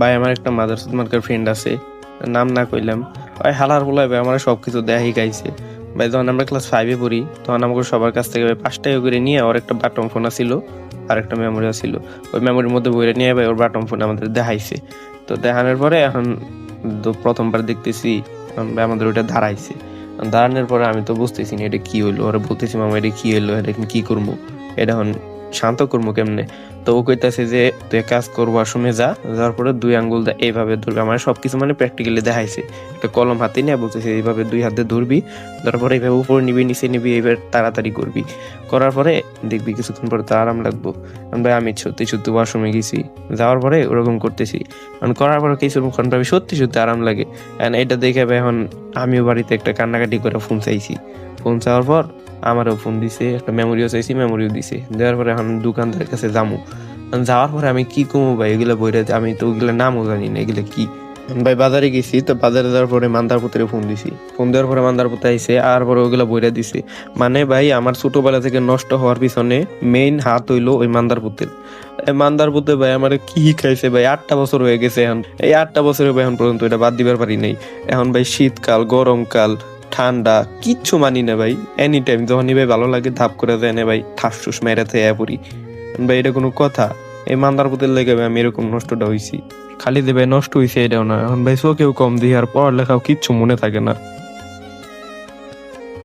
ভাই আমার একটা মাদারসুদ মার্কার ফ্রেন্ড আছে, নাম না কইলাম। ভাই হালার বলাই ভাই আমার সবকিছু দেয়া শিখাইছে। ভাই যখন আমরা ক্লাস 5-এ পড়ি তখন আমাকে সবার কাছ থেকে ভাই 5 টাকা করে নিয়ে ওর একটা বাটন ফোন ছিল আর একটা মেমোরি ছিল। ওই মেমোরির মধ্যে বইরে নিয়ে ভাই ওর বাটন ফোন আমাদের দেখাইছে। তো দেখানোর পরে এখন প্রথমবার দেখতেছি ভাই আমাদের ওইটা দাঁড়াইছে। দাঁড়ানোর পরে আমি তো বুঝতেছি না এটা কি হইলো, ওরা বলতেছি মামা এটা কি হইলো, এটা এখন কি করবো, এটা এখন শান্ত করবো কেমনে। তো ও কইতাছে যে তুই এক কাজ কর, ওয়াশরুমে যা, যাওয়ার পরে 2 আঙ্গুল এইভাবে ধরবি। আমার সবকিছু মানে প্র্যাকটিক্যালি দেখাইছে। একটা কলম হাতে নিয়ে বলতেছে এইভাবে 2 হাতে ধরবি, তারপরে এইভাবে উপরে নিবি নিচে নিবি, এইবার তাড়াতাড়ি করবি। করার পরে দেখবি কিছুক্ষণ পরে তো আরাম লাগবো। ভাই আমি সত্যি সত্যি ওয়াশরুমে গেছি, যাওয়ার পরে ওরকম করতেছি, করার পরে কিছুক্ষণ পরে সত্যি সত্যি আরাম লাগে। এটা দেখে ভাই এখন আমিও বাড়িতে একটা কান্নাকাটি করে ফোন চাইছি। ফোন চাওয়ার পর আমারও ফোন দিছে, একটা মেমোরিও চাইছি, মেমোরিও দিছে। দেওয়ার পরে এখন দোকানদারের কাছে যামু। যাওয়ার পরে আমি কি কমু ভাই, এগুলা বইরা আমি তো ওগুলা নামও জানি না এগুলা কি। ভাই বাজারে গেছি, তো বাজারে যাওয়ার পরে মান্দার পুত্রে ফোন দিছি। ফোন দেওয়ার পরে মান্দার পুত্র আইসে আর পরে ওগুলা বইরা দিছে। মানে ভাই আমার ছোটবেলা থেকে নষ্ট হওয়ার পিছনে মেইন হাত হইলো ওই মান্দার পুত্রের। মান্দার পুত্রে ভাই আমার কি খাইছে ভাই, 8টা বছর হয়ে গেছে এখন। এই 8টা বছরে ভাই এখন পর্যন্ত এটা বাদ দিবার পারি নাই। এখন ভাই শীতকাল, গরমকাল, ঠান্ডা কিচ্ছু মানি না ভাই। এনি টাইম যখনই ভাই ভালো লাগে ধাপ করে দেয় না ভাই, ঠাস ঠুস মেরে থেকে পড়ি। ভাই এটা কোনো কথা? এই মান্দার পুতের লেগে ভাই আমি এরকম নষ্টটা হইছি। খালি যে ভাই নষ্ট হইছে এটাও না, এখন ভাই চোখেও কম দিই আর পড়ালেখাও কিচ্ছু মনে থাকে না।